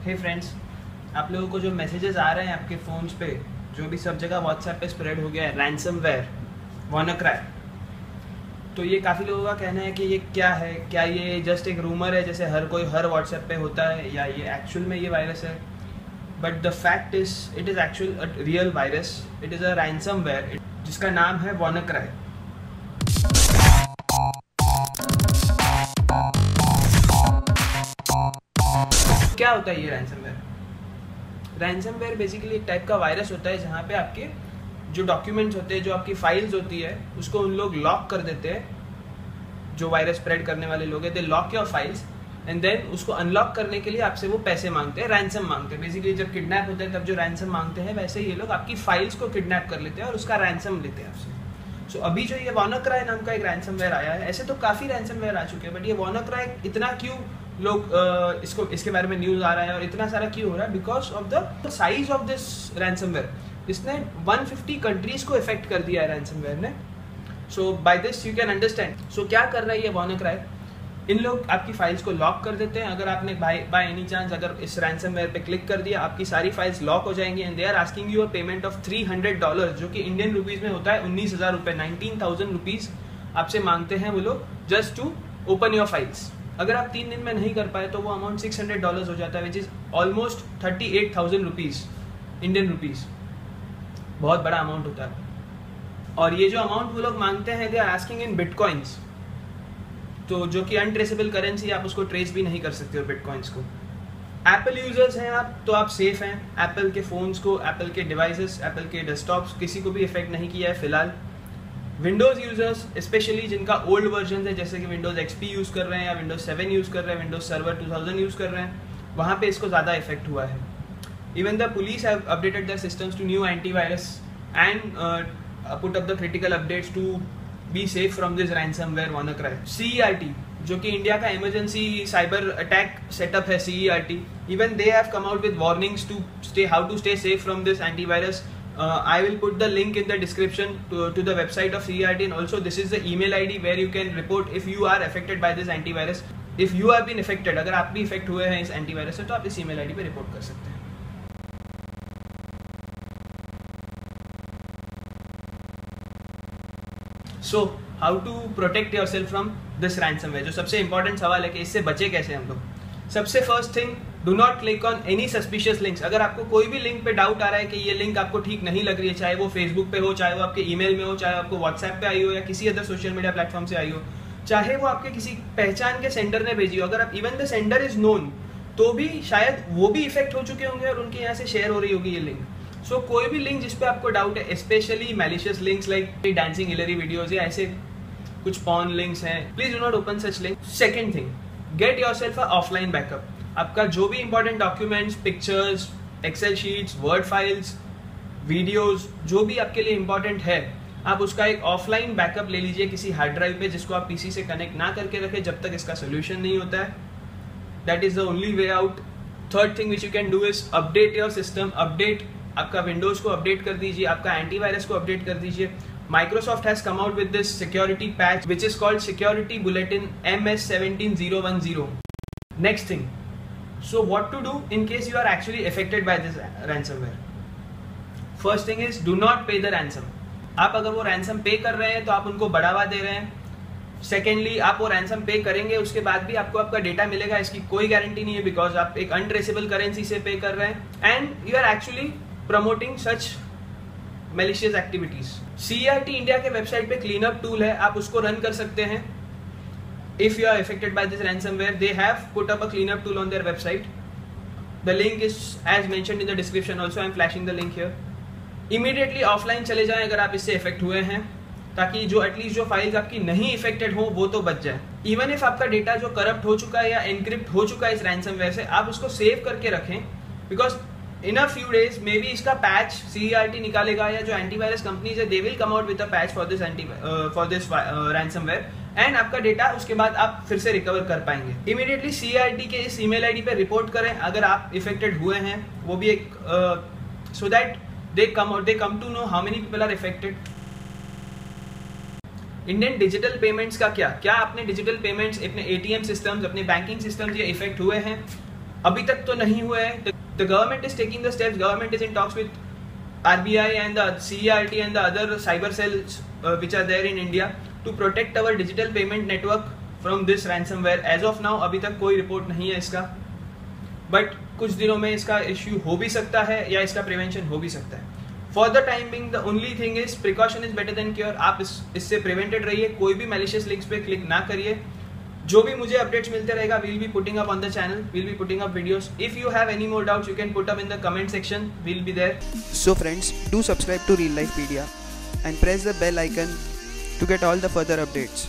हे friends, आप लोगों को जो मैसेजेस आ रहे हैं आपके फ़ोन्स पे, जो भी सब जगह व्हाट्सएप पे स्प्रेड हो गया है, रैंसमवेयर, वानाक्राई, तो ये काफ़ी लोगों का कहना है कि ये क्या है, क्या ये जस्ट एक रूमर है जैसे हर कोई हर व्हाट्सएप पे होता है, या ये एक्चुअल में ये वायरस है। But the fact is it is actual a real virus, it is a ransomware जिसका नाम है वानाक्राई। क्या होता है ये रैंसमवेयर? रैंसमवेयर बेसिकली एक टाइप का वायरस होता है जहाँ पे आपके जो डॉक्यूमेंट्स होते हैं, जो आपकी फाइल्स होती है, उसको उन लोग लॉक कर देते हैं। जो वायरस स्प्रेड करने वाले लोग हैं, they lock your files and then उसको अनलॉक करने के लिए आपसे वो पैसे मांगते हैं, रैंसम मांगते हैं। बेसिकली जब किडनैप होता है तब जो रैंसम मांगते हैं, वैसे ये लोग आपकी फाइल्स को किडनैप कर लेते हैं और उसका रैंसम लेते हैं आपसे। सो अभी जो ये वानाक्राई नाम का एक रैंसमवेयर आया है, ऐसे तो काफ़ी रैंसमवेयर आ चुके हैं, बट ये वानाक्राई इतना क्यों लोग इसके बारे में न्यूज़ आ रहा है और इतना सारा क्यों हो रहा है? Because of the size of this ransomware. इसने 150 कंट्रीज को इफेक्ट कर दिया है रैंसमवेयर ने। So by this you can understand. So क्या कर रहा है ये वानाक्राई? इन लोग आपकी फाइल्स को लॉक कर देते हैं। अगर आपने बाय एनी चांस अगर इस रैंसमवेयर पे क्लिक कर दिया, आपकी सारी फाइल्स लॉक हो जाएंगी and they are asking you a payment of $300, जो कि इंडियन रुपीज में होता है 19,000 रुपये, 19,000 रुपीज आपसे मांगते हैं वो लोग, just to open your files. अगर आप 3 दिन में नहीं कर पाए तो वो अमाउंट $600 हो जाता है, which is almost 38,000 rupees, Indian rupees. बहुत बड़ा अमाउंट होता है। और ये जो अमाउंट वो लोग मांगते हैं, they are asking in bitcoins, तो जो कि अनट्रेसेबल करेंसी, आप उसको ट्रेस भी नहीं कर सकते हो बिटकॉइंस को। एप्पल यूजर्स हैं आप, तो आप सेफ हैं। एप्पल के फोन्स को, एप्पल के डिवाइसेस, एप्पल के डेस्कटॉप्स किसी को भी इफेक्ट नहीं किया है फिलहाल। विंडोज यूजर्स स्पेशली जिनका ओल्ड वर्जन है, जैसे कि विंडोज XP यूज कर रहे हैं या विंडोज 7 यूज कर रहे हैं, विंडोज सर्वर 2000 यूज कर रहे हैं, वहाँ पे इसको ज़्यादा इफेक्ट हुआ है। Even the police have updated their systems to new antivirus and put up the critical updates to be safe from this ransomware WannaCry. CERT, जो कि इंडिया का इमरजेंसी साइबर अटैक सेटअप है, CERT, even they have come out with warnings to how to stay safe from this antivirus. I will put the link in the description to the website of CERT, and also this is the email ID where you can report if you are affected by this antivirus. If you have been affected, अगर आप भी effect हुए हैं इस antivirus से, तो आप इस email ID पे रिपोर्ट कर सकते हैं। So how to protect yourself from this ransomware, जो सबसे इंपॉर्टेंट सवाल है कि इससे बचे कैसे हम लोग। सबसे first thing, do not click on any suspicious links. अगर आपको कोई भी लिंक पे डाउट आ रहा है कि ये लिंक आपको ठीक नहीं लग रही है, चाहे वो फेसबुक पे हो, चाहे वो आपके ईमेल में हो, चाहे आपको व्हाट्सएप पे आई हो या किसी अदर सोशल मीडिया प्लेटफॉर्म से आई हो, चाहे वो आपके किसी पहचान के सेंडर ने भेजी हो, अगर आप even the sender is known, तो भी शायद वो भी इफेक्ट हो चुके होंगे और उनके यहाँ से शेयर हो रही होगी ये लिंक। सो कोई भी लिंक जिस पे आपको डाउट है, specially malicious links like dancing Hillary videos या ऐसे कुछ पॉर्न लिंक्स हैं, please do not open such link. Second thing, get yourself a offline backup. आपका जो भी important documents, pictures, excel sheets, word files, videos, जो भी आपके लिए इंपॉर्टेंट है, आप उसका एक ऑफलाइन बैकअप ले लीजिए किसी हार्ड ड्राइव पे, जिसको आप पीसी से कनेक्ट ना करके रखें जब तक इसका सोल्यूशन नहीं होता है। That is the only way out. Third thing which you can do is update your system. Update, आपका विंडोज को अपडेट कर दीजिए, आपका एंटीवायरस को अपडेट कर दीजिए। Microsoft has come out with this security patch which is called Security Bulletin MS17010. Next thing, so what to do in case you are actually affected by this ransomware? First thing is do not pay the ransom. आप अगर वो ransom पे कर रहे हैं तो आप उनको बढ़ावा दे रहे हैं। सेकेंडली, आप वो ransom पे करेंगे, उसके बाद भी आपको आपका डेटा मिलेगा, इसकी कोई गारंटी नहीं है, बिकॉज आप एक अनट्रेसेबल करेंसी से पे कर रहे हैं and you are actually promoting such malicious activities. CERT India के वेबसाइट पे क्लीन अप टूल है, आप उसको रन कर सकते हैं। If you are affected by this ransomware, they have put up a clean up tool on their website. The link is as mentioned in the description, also I am flashing the link here. Immediately offline चले जाएं अगर आप इससे effect हुए हैं, ताकि जो at least जो फाइल्स आपकी नहीं इफेक्टेड हो वो तो बच जाए। इवन इफ आपका डेटा जो करप्ट हो चुका है या एनक्रिप्ट हो चुका है इस रैंसमवेयर से, आप उसको सेव करके रखें, because in a few days may be इसका पैच CERT निकालेगा या जो एंटीवायरस कंपनीज है, they will come out with a patch for this ransomware and आपका डेटा उसके बाद आप फिर से रिकवर कर पाएंगे। इमीडिएटली CERT के इस ईमेल आईडी पे रिपोर्ट करें अगर आप इफेक्टेड हुए हैं, वो भी एक so that they come to know how many people are affected. Indian digital payments का क्या आपने डिजिटल पेमेंट्स, अपने ATM सिस्टम्स, अपने बैंकिंग सिस्टम्स ये इफेक्ट हुए हैं? अभी तक तो नहीं हुआ है. The government is taking the steps. Government is in talks with RBI and the CERT and the other cyber cells which are there in India to protect our digital payment network from this ransomware. As of now अभी तक कोई report नहीं है इसका, but कुछ दिनों में इसका इश्यू हो भी सकता है या इसका प्रिवेंशन हो भी सकता है. For the time being the only thing is precaution is better than cure. आप इससे प्रिवेंटेड रहिए, कोई भी मैलिशियस लिंक्स पे क्लिक ना करिए. जो भी मुझे अपडेट्स मिलते रहेगा, we'll be putting up on the channel, we'll be putting up videos. If you have any more doubts, you can put up in the comment section, we'll be there. So friends, do subscribe to Real Life Pedia and press the bell icon to get all the further updates.